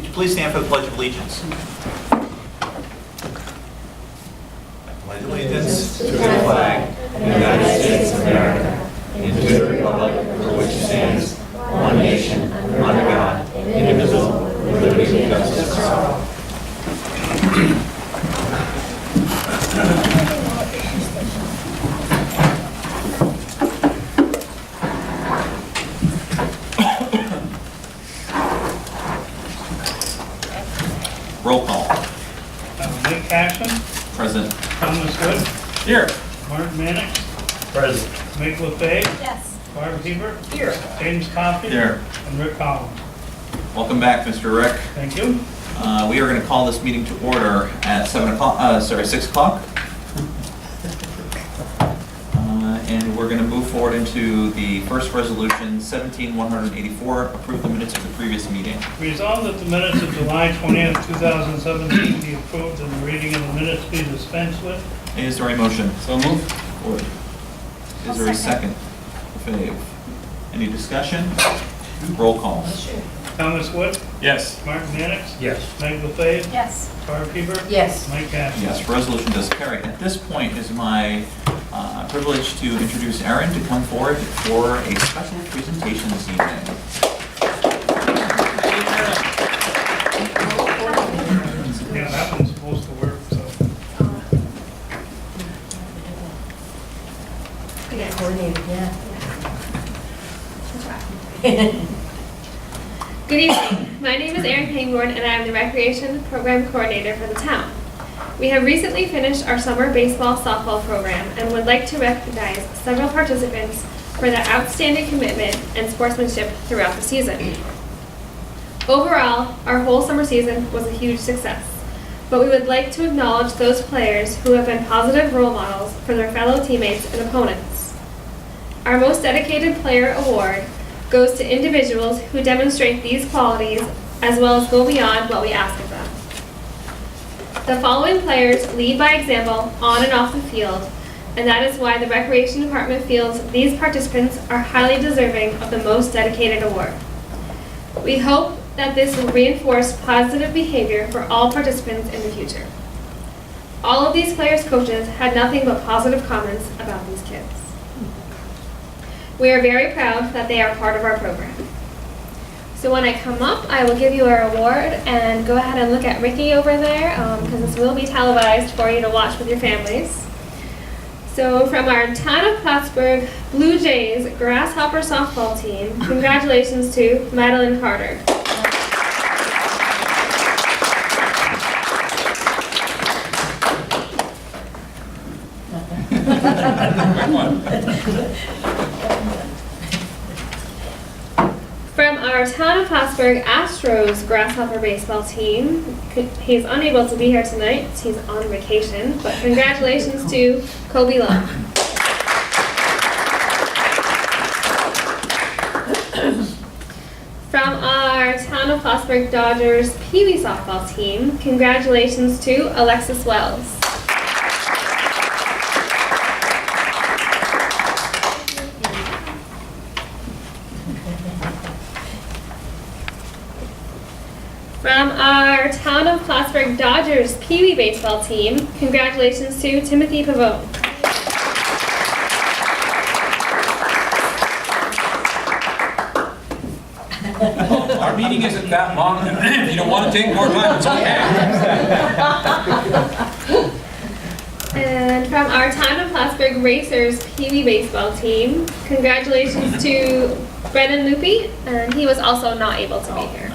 you please stand for the Pledge of Allegiance? Pledge allegiance to the flag of the United States of America and to the republic for which it stands, one nation, under God, indivisible, with liberty and justice for all. Roll call. Nick Cashman, Present. Thomas Wood, Here. Martin Mannix, Present. Mick LaFay, Yes. Barb Heber, Here. James Coffey, Here. and Rick Collins. Welcome back, Mr. Rick. Thank you. We are going to call this meeting to order at 6 o'clock. And we're going to move forward into the first resolution, 17-184, approve the minutes of the previous meeting. Resolved that the minutes of July 20th, 2017 be approved and the reading of the minutes be dispensed with. Is there a motion? So moved. Wood. Is there a second? Fave. Any discussion? Roll call. Thomas Wood, Yes. Martin Mannix, Yes. Mick LaFay, Yes. Barb Heber, Yes. Mike Cashman. Yes, resolution does carry. At this point, it is my privilege to introduce Erin to come forward for a special presentation this evening. Yeah, that one's supposed to work, so. Yeah, coordinated, yeah. Good evening. My name is Erin Pangborn and I am the Recreation Program Coordinator for the town. We have recently finished our summer baseball softball program and would like to recognize several participants for their outstanding commitment and sportsmanship throughout the season. Overall, our whole summer season was a huge success, but we would like to acknowledge those players who have been positive role models for their fellow teammates and opponents. Our Most Dedicated Player Award goes to individuals who demonstrate these qualities as well as go beyond what we ask of them. The following players lead by example on and off the field, and that is why the Recreation Department feels these participants are highly deserving of the Most Dedicated Award. We hope that this will reinforce positive behavior for all participants in the future. All of these players' coaches had nothing but positive comments about these kids. We are very proud that they are part of our program. So when I come up, I will give you our award, and go ahead and look at Ricky over there, because this will be televised for you to watch with your families. So from our town of Plattsburgh Blue Jays Grasshopper softball team, congratulations to Madeline Carter. From our town of Plattsburgh Astros Grasshopper baseball team, he's unable to be here tonight, he's on vacation, but congratulations to Kobe Love. From our town of Plattsburgh Dodgers Pee Wee softball team, congratulations to Alexis Wells. From our town of Plattsburgh Dodgers Pee Wee baseball team, congratulations to Timothy Pavone. Our meeting isn't that long. If you don't want to take more time, it's okay. And from our town of Plattsburgh Racers Pee Wee baseball team, congratulations to Brennan Loopy, and he was also not able to be here.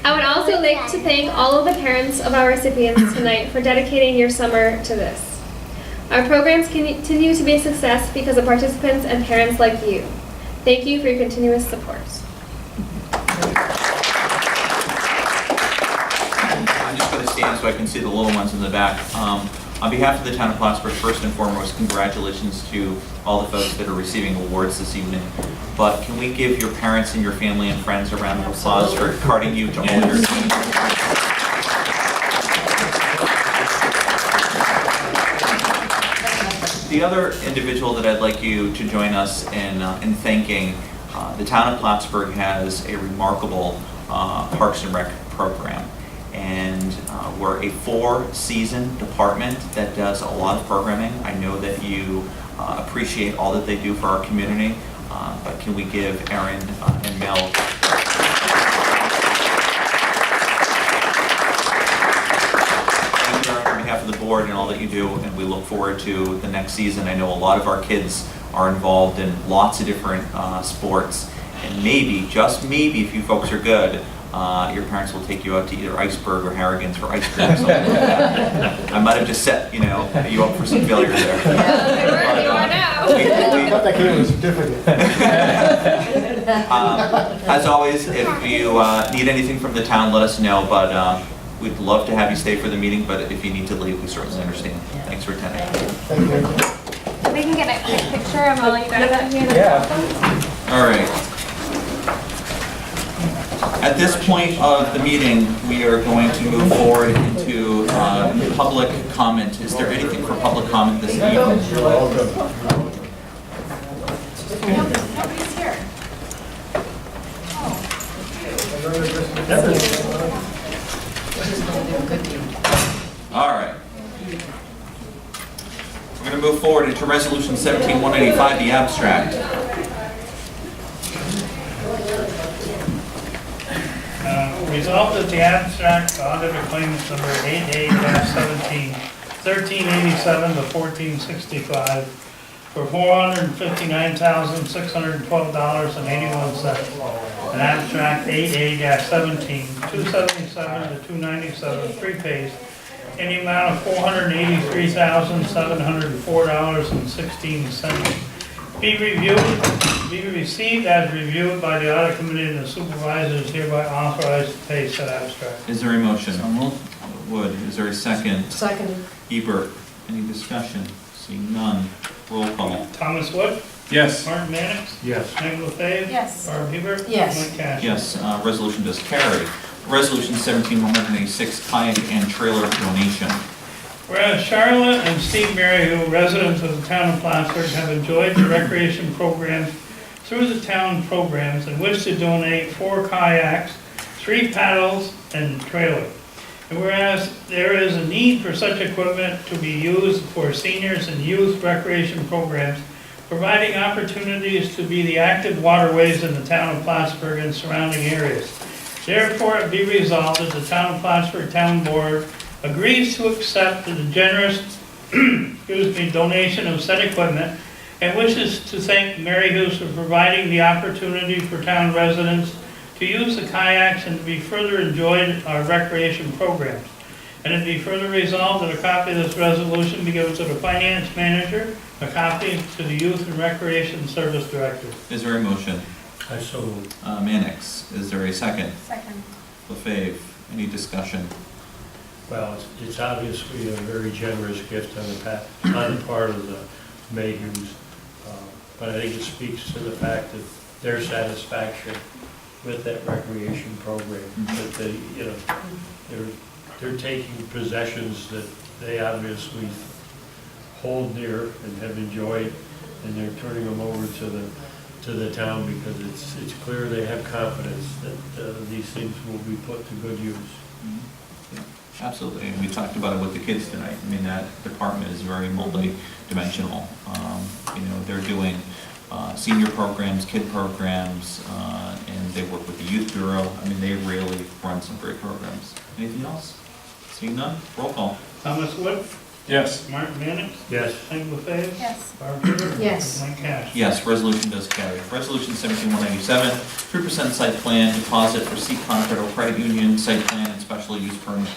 I would also like to thank all of the parents of our recipients tonight for dedicating your summer to this. Our programs continue to be a success because of participants and parents like you. Thank you for your continuous support. I'm just going to stand so I can see the little ones in the back. On behalf of the town of Plattsburgh, first and foremost, congratulations to all the folks that are receiving awards this evening. But can we give your parents and your family and friends a round of applause for carting you to all your teams? The other individual that I'd like you to join us in thanking The town of Plattsburgh has a remarkable Parks and Rec program, and we're a 4-season department that does a lot of programming. I know that you appreciate all that they do for our community, but can we give Erin and Mel on behalf of the board and all that you do, and we look forward to the next season. I know a lot of our kids are involved in lots of different sports, and maybe, just maybe, if you folks are good, your parents will take you out to either Iceberg or Harrigan's for ice cream. So I might have just set you up for some failure there. Wherever you are now. I thought that came with a certificate. As always, if you need anything from the town, let us know, but we'd love to have you stay for the meeting, but if you need to leave, we certainly understand. Thanks for attending. Thank you. We can get a quick picture of all you guys out here. Yeah. All right. At this point of the meeting, we are going to move forward into public comment. Is there anything for public comment this evening? Nobody's here. All right. We're going to move forward into Resolution 17-185, the abstract. Resolved that the abstract auditor claims number 8A-17, 1387 to 1465 for $459,612.81. An abstract 8A-17, 277 to 297 prepaid in the amount of $483,704.16. Be received as reviewed by the audit committee, and the supervisors hereby authorized to pay said abstract. Is there a motion? Wood. Is there a second? Second. Ebert. Any discussion? Seeing none. Roll call. Thomas Wood, Yes. Martin Mannix, Yes. Meg LaFave. Yes. Barb Hebert. Yes. Mike Cash. Yes, resolution does carry. Resolution 17-186, kayak and trailer donation. Whereas Charlotte and Steve Maryhill, residents of the town of Plattsburgh, have enjoyed the recreation programs through the town programs and wish to donate 4 kayaks, 3 paddles, and trailer. And whereas there is a need for such equipment to be used for seniors and youth recreation programs, providing opportunities to be the active waterways in the town of Plattsburgh and surrounding areas. Therefore, it be resolved that the town of Plattsburgh Town Board agrees to accept the generous donation of said equipment and wishes to thank Mary Hughes for providing the opportunity for town residents to use the kayaks and to be further enjoyed our recreation programs. And it be further resolved that a copy of this resolution be given to the finance manager, a copy to the youth and recreation service director. Is there a motion? I so moved. Mannix. Is there a second? Second. LaFave. Any discussion? Well, it's obviously a very generous gift on the part of the Mayhews, but I think it speaks to the fact that their satisfaction with that recreation program, that they, they're taking possessions that they obviously hold dear and have enjoyed, and they're turning them over to the town because it's clear they have confidence that these things will be put to good use. Yeah, absolutely, and we talked about it with the kids tonight. I mean, that department is very multi-dimensional. They're doing senior programs, kid programs, and they work with the youth bureau. I mean, they really run some great programs. Anything else? Seeing none, roll call. Thomas Wood, Yes. Martin Mannix, Yes. Meg LaFave. Yes. Barb Hebert. Yes. Mike Cash. Yes, resolution does carry. Resolution 17-197, 3% site plan deposit for Seacon Federal Credit Union site plan and special use permit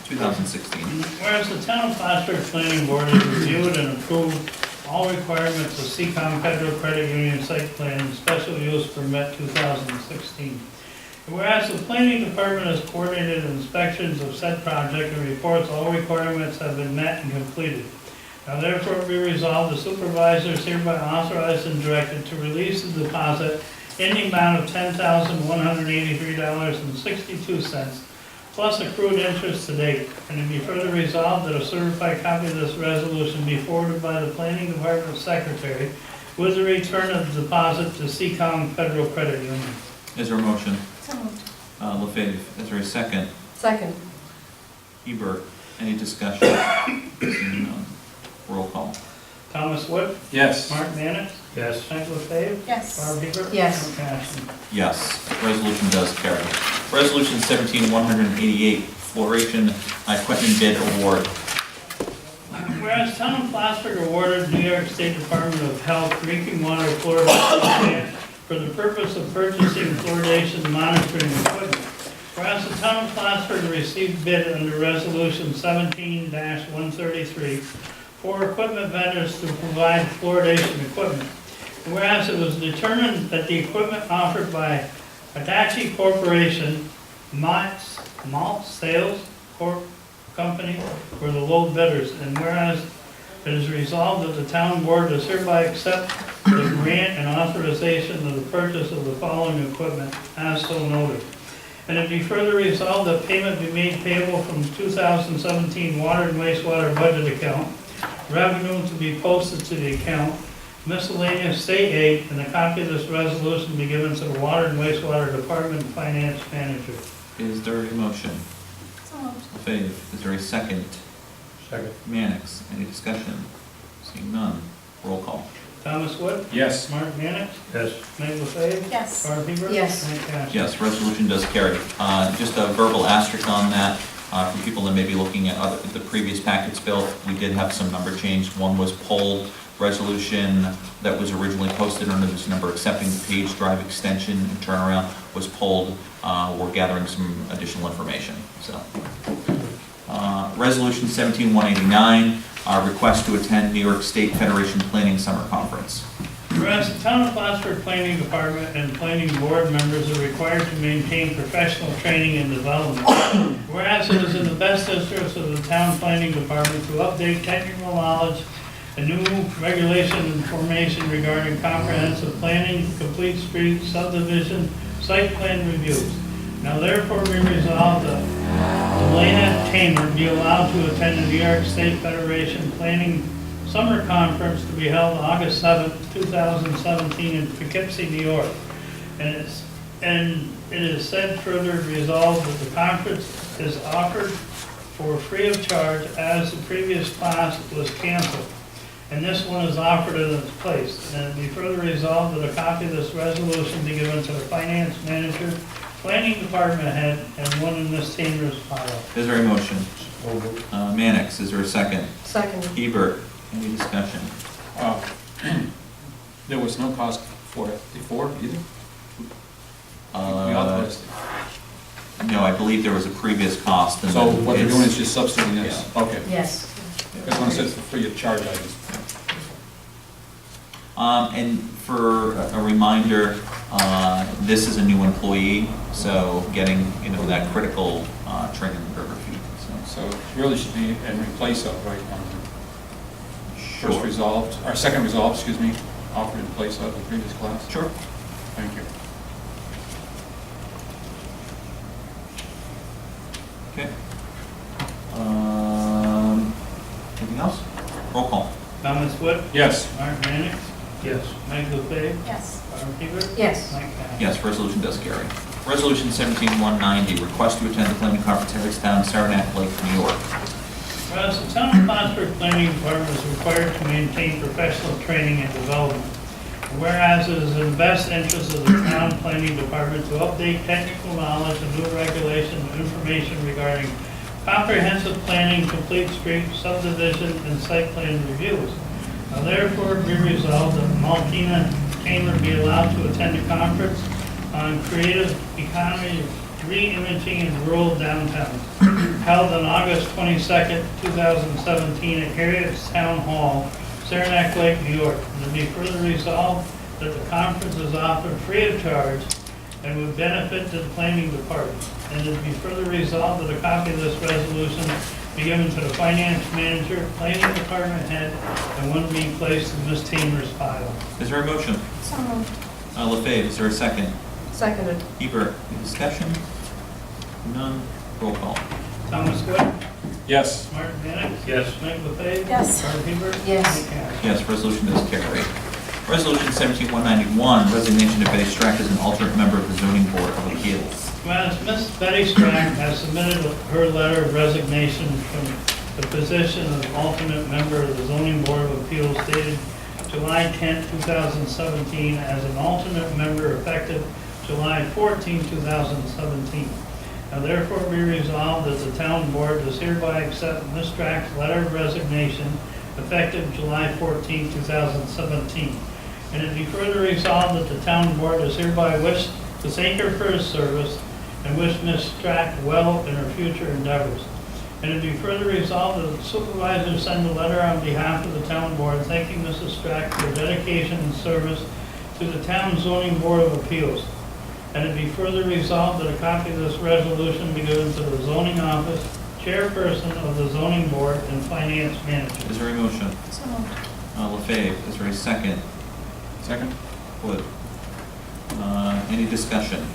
2016. Whereas the town of Plattsburgh Planning Board has reviewed and approved all requirements of Seacom Federal Credit Union Site Plan and Special Use Permit 2016. And whereas the Planning Department has coordinated inspections of said project and reports all requirements have been met and completed. Now therefore be resolved, the supervisors hereby authorized and directed to release the deposit in the amount of $10,183.62 plus accrued interest to date. And it be further resolved that a certified copy of this resolution be forwarded by the Planning Department Secretary with the return of deposit to Seacom Federal Credit Union. Is there a motion? So moved. LaFave, is there a second? Second. Hebert, any discussion? Seeing none. Roll call. Thomas Wood, Yes. Mark Mannix, Yes. Frank LaFave, Yes. Barb Hebert. Yes. Mike Ashton. Yes, resolution does carry. Resolution 17-188, fluoridation equipment bid award. Whereas Town of Plattsburgh awarded New York State Department of Health drinking water fluoridation grant for the purpose of purchasing fluoridation monitoring equipment. Whereas the Town of Plattsburgh received bid under Resolution 17-133 for equipment vendors to provide fluoridation equipment. Whereas it was determined that the equipment offered by Hitachi Corporation, Malt Sales Corp. Company were the low bidders, and whereas it is resolved that the town board does hereby accept the grant and authorization of the purchase of the following equipment as so noted. And it be further resolved that payment be made payable from 2017 water and wastewater budget account, revenue to be posted to the account, miscellaneous state aid, and a copy of this resolution be given to the water and wastewater department finance manager. Is there a motion? So moved. LaFave, is there a second? Second. Mannix, any discussion? Seeing none. Roll call. Thomas Wood, Yes. Mark Mannix, Yes. Meg LaFave, Yes. Barb Hebert. Yes. Mike Ashton. Yes, resolution does carry. Just a verbal asterisk on that, for people that may be looking at the previous packets built, we did have some number change. One was pulled, resolution that was originally posted under this number accepting the page drive extension and turnaround was pulled. We're gathering some additional information, so. Resolution 17-189, request to attend New York State Federation Planning Summer Conference. Whereas the Town of Plattsburgh Planning Department and Planning Board members are required to maintain professional training and development. Whereas it is in the best interest of the Town Planning Department to update technical knowledge and new regulation information regarding comprehensive planning, complete street, subdivision, site plan reviews. Now therefore be resolved that Delana Tamer be allowed to attend the New York State Federation Planning Summer Conference to be held August 7th, 2017 in Poughkeepsie, New York. And it is said further resolved that the conference is offered for free of charge as the previous class was canceled. And this one is offered in its place. And it be further resolved that a copy of this resolution be given to the finance manager, planning department head, and one in Ms. Tamer's file. Is there a motion? Mannix, is there a second? Second. Hebert, any discussion? There was no cost for it before either? We authorized it. No, I believe there was a previous cost. And So then what they're it's- doing is just substituting this? Okay. Yes. Because when it says for free of charge, I just, And for a reminder, this is a new employee, so getting, that critical training under her feet, so it really should be in replace of, right? First Sure. resolved, or second resolved, excuse me, offered in place of the previous class? Sure. Thank you. Okay. Anything else? Roll call. Thomas Wood, Yes. Mark Mannix, Yes. Meg LaFave, Yes. Barb Hebert. Yes. Mike Ashton. Yes, resolution does carry. Resolution 17-190, request to attend the planning conference Harristown, Saranac Lake, New York. Whereas the Town of Plattsburgh Planning Department is required to maintain professional training and development. Whereas it is in the best interest of the Town Planning Department to update technical knowledge and new regulation and information regarding comprehensive planning, complete street, subdivision, and site plan reviews. Now therefore be resolved that Maltina Tamer be allowed to attend a conference on creative economy re-imaging in rural downtown, held on August 22nd, 2017 at Harriet's Town Hall, Saranac Lake, New York. And to be further resolved that the conference is offered free of charge and would benefit the planning department. And to be further resolved that a copy of this resolution be given to the finance manager, planning department head, and one be placed in Ms. Tamer's file. Is there a motion? So moved. LaFave, is there a second? Seconded. Hebert, any discussion? None. Roll call. Thomas Wood, Yes. Martin Mannix, Yes. Meg LaFave. Yes. Barb Hebert. Yes. Mike Ashton. Yes, resolution does carry. Resolution 17191, resignation of Betty Strack as an alternate member of the Zoning Board of Appeals. Whereas Ms. Betty Strack has submitted her letter of resignation from the position of alternate member of the Zoning Board of Appeals dated July 10, 2017, as an alternate member effective July 14, 2017. Now therefore be resolved that the town board does hereby accept Ms. Strack's letter of resignation effective July 14, 2017. And it be further resolved that the town board does hereby wish to thank her for her service and wish Ms. Strack well in her future endeavors. And it be further resolved that the supervisor send a letter on behalf of the town board thanking Mrs. Strack for her dedication and service to the town zoning board of appeals. And it be further resolved that a copy of this resolution be given to the zoning office, chairperson of the zoning board, and finance manager. Is there a motion? So moved. LaFave, is there a second? Second? Wood. Any discussion?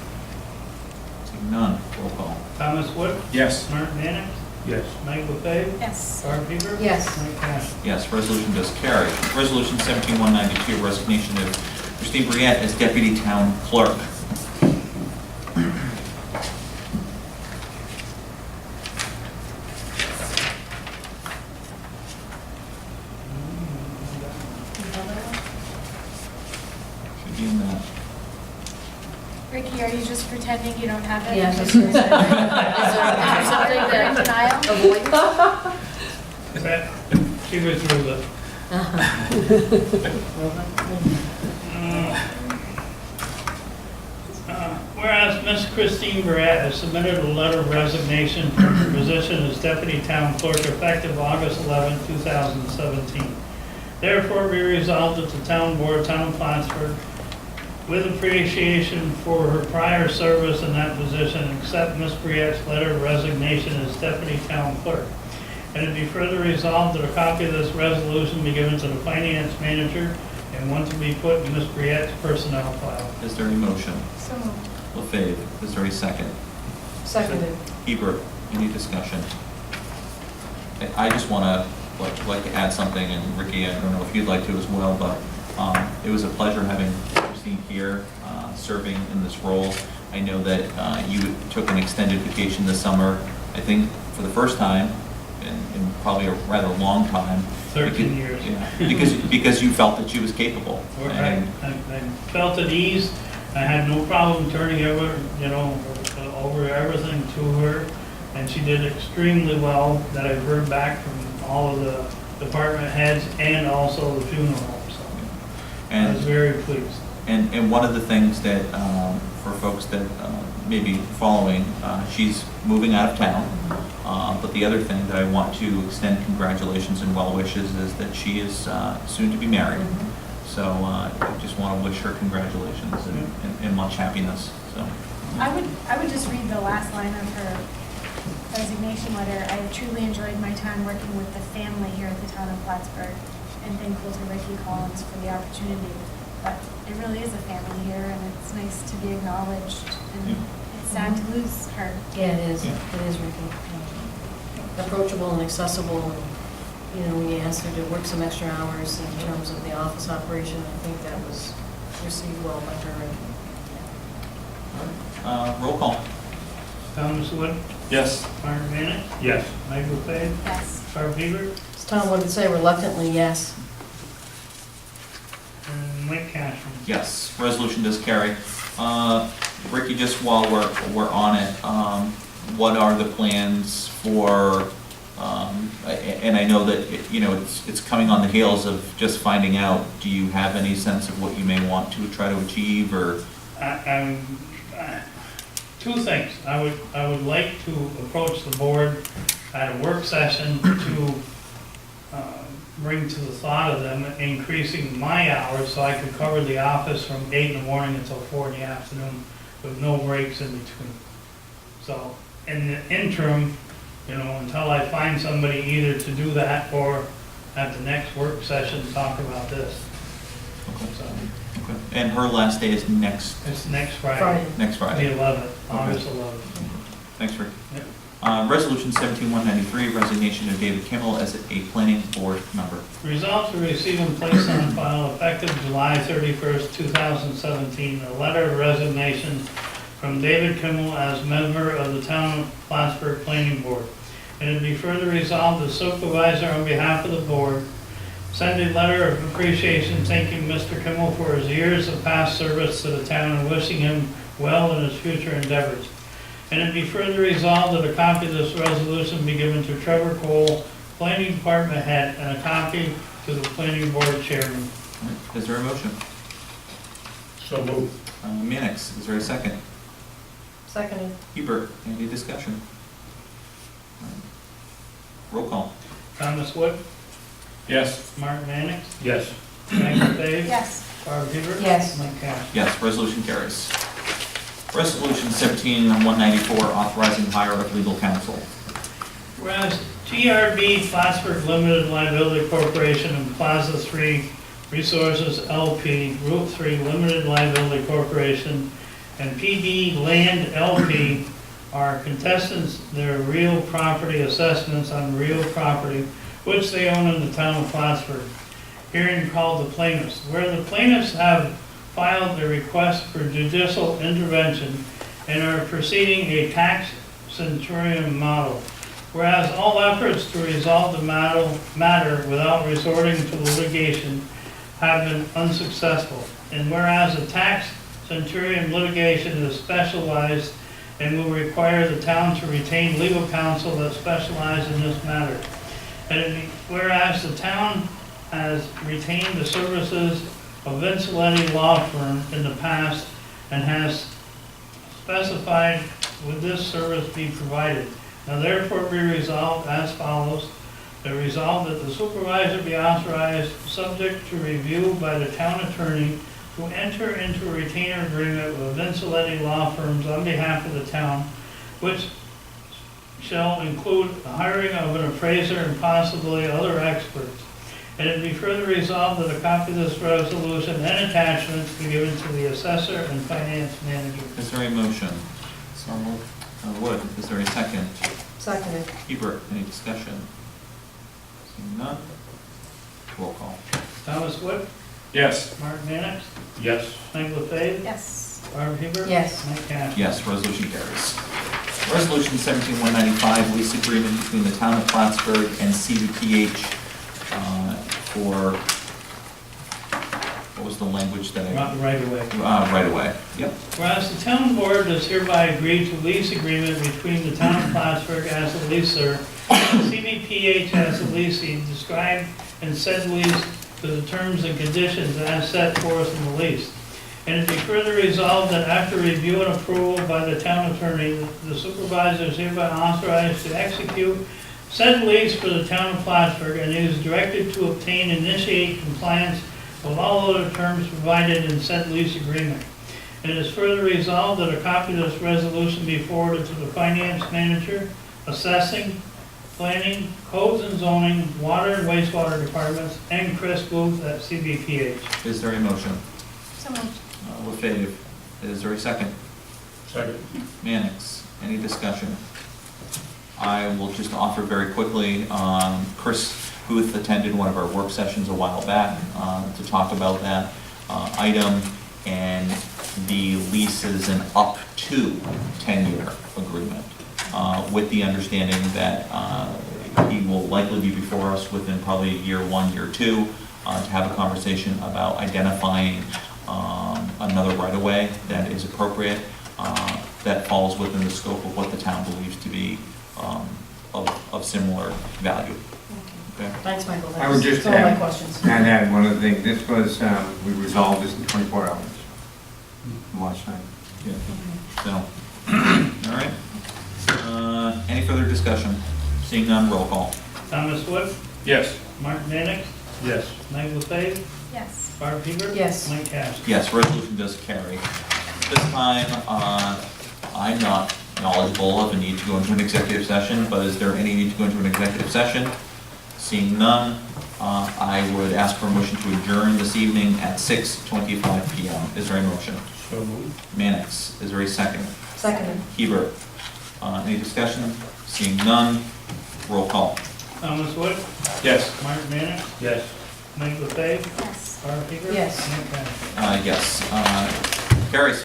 Seeing none, roll call. Thomas Wood, Yes. Mark Mannix, Yes. Mike LaFave, Yes. Barb Heber. Yes. Mike Cash. Yes, resolution does carry. Resolution 17192, resignation of Christine Briette as deputy town clerk. Should be in that. Ricky, are you just pretending you don't have it? Yeah, Just- just- is Is there something that in denial? Avoidance? That, she withdrew it. Whereas Ms. Christine Barrett has submitted a letter of resignation from her position as deputy town clerk effective August 11, 2017. Therefore be resolved that the town board, town of Plattsburgh, with appreciation for her prior service in that position, accept Ms. Briette's letter of resignation as deputy town clerk. And it be further resolved that a copy of this resolution be given to the finance manager and one to be put in Ms. Briette's personnel file. Is there a motion? So moved. LaFave, is there a second? Seconded. Hebert, any discussion? I just want to, like to add something, and Ricky, I don't know if you'd like to as well, but it was a pleasure having Christine here, serving in this role. I know that you took an extended vacation this summer, I think for the first time in probably a rather long time. 13 years. Yeah, because you felt that she was capable. I And- I felt at ease. I had no problem turning over, over everything to her. And she did extremely well, that I've heard back from all of the department heads and also the funeral home. So I was And very pleased. And one of the things that, for folks that may be following, she's moving out of town. But the other thing that I want to extend congratulations and well wishes is that she is soon to be married. So I just want to wish her congratulations and much happiness, so. I would just read the last line of her resignation letter. I truly enjoyed my time working with the family here at the town of Plattsburgh, and thankful to Ricky Collins for the opportunity. But it really is a family here, and it's nice to be acknowledged, and it's sad to lose her. Yeah, it is. Yeah. It is, Ricky. Approachable and accessible, and, when you asked her to work some extra hours in terms of the office operation, I think that was received well by her. Roll call. Thomas Wood, Yes. Mark Mannix, Yes. Mike LaFave, Yes. Barb Heber, As Tom would say, reluctantly, yes. and Mike Cashman. Yes, resolution does carry. Ricky, just while we're on it, what are the plans for, and I know that, it's coming on the heels of just finding out, do you have any sense of what you may want to try to achieve, or? Two things. I would like to approach the board at a work session to bring to the thought of them increasing my hours so I could cover the office from 8 in the morning until 4 in the afternoon with no breaks in between. So in the interim, until I find somebody either to do that or at the next work session talk about this. So Okay. And her last day is next it's next Friday. Friday. Friday. The 11th, August 11th. Thanks, Rick. Yep. Resolution 17193, resignation of David Kimmel as a planning board member. Resolved to receive and place on file effective July 31st, 2017, a letter of resignation from David Kimmel as member of the Town of Plattsburgh Planning Board. And it be further resolved, the supervisor on behalf of the board send a letter of appreciation thanking Mr. Kimmel for his years of past service to the town and wishing him well in his future endeavors. And it be further resolved that a copy of this resolution be given to Trevor Cole, Planning Department Head, and a copy to the Planning Board Chairman. All right, is there a motion? So moved. Mannix, is there a second? Seconded. Hebert, any discussion? All right. Roll call. Thomas Wood, Yes. Mark Mannix, Yes. Michael Page, Yes. Barb Hebert. Yes. Mike Cash. Yes, resolution carries. Resolution 17194, authorizing hire of legal counsel. Whereas GRB Plattsburgh Limited Liability Corporation and Plaza 3 Resources LP, Route 3 Limited Liability Corporation, and PB Land LP are contestants their real property assessments on real property which they own in the town of Plattsburgh, herein called the plaintiffs. Where the plaintiffs have filed a request for judicial intervention and are proceeding a tax centurion model. Whereas all efforts to resolve the matter without resorting to litigation have been unsuccessful. And whereas a tax centurion litigation is specialized and will require the town to retain legal counsel that specialize in this matter. And whereas the town has retained the services of Vincelletti Law Firm in the past and has specified would this service be provided. Now therefore be resolved as follows. The resolved that the supervisor be authorized, subject to review by the town attorney, to enter into a retainer agreement with Vincelletti Law Firms on behalf of the town, which shall include the hiring of an appraiser and possibly other experts. And it be further resolved that a copy of this resolution and attachments be given to the assessor and finance manager. Is there a motion? So moved. Wood, is there a second? Seconded. Hebert, any discussion? Seeing none. Roll call. Thomas Wood, Yes. Mark Mannix, Yes. Mike LaFave, Yes. Barb Hebert. Yes. Mike Cash. Yes, resolution carries. Resolution 17195, lease agreement between the town of Plattsburgh and CVPH for, what was the language that I? Right away. Right away. Yep. Whereas the town board does hereby agree to lease agreement between the town of Plattsburgh as a leaser and CVPH as a leasing, described in said lease to the terms and conditions as set forth in the lease. And it be further resolved that after review and approval by the town attorney, the supervisor is hereby authorized to execute said lease for the town of Plattsburgh and is directed to obtain and initiate compliance with all other terms provided in said lease agreement. And it is further resolved that a copy of this resolution be forwarded to the finance manager, assessing, planning, codes and zoning, water and wastewater departments, and Chris Booth at CBPH. Is there a motion? So moved. LaFave, is there a second? Second. Mannix, any discussion? I will just offer very quickly, Chris Booth attended one of our work sessions a while back to talk about that item, and the lease is an up to 10-year agreement with the understanding that he will likely be before us within probably year one, year two, to have a conversation about identifying another right-of-way that is appropriate, that falls within the scope of what the town believes to be of similar value. Okay. Thanks, Michael. I would just That's all my add- questions. And add one other thing, this was, we resolved this in 24 hours from last night. Yeah. So, all right. Any further discussion? Seeing none, roll call. Thomas Wood, Yes. Mark Mannix, Yes. Mike LaFave, Yes. Barb Hebert. Yes. Mike Cash. Yes, resolution does carry. This time, I'm not knowledgeable of a need to go into an executive session, but is there any need to go into an executive session? Seeing none, I would ask for a motion to adjourn this evening at 6:25 PM. Is there a motion? So moved. Mannix, is there a second? Seconded. Hebert, Any discussion? Seeing none, roll call. Thomas Wood, Yes. Mark Mannix, Yes. Mike LeFave, Yes. Barb Hebert. Yes. Nick Kennedy. Yes. Carries.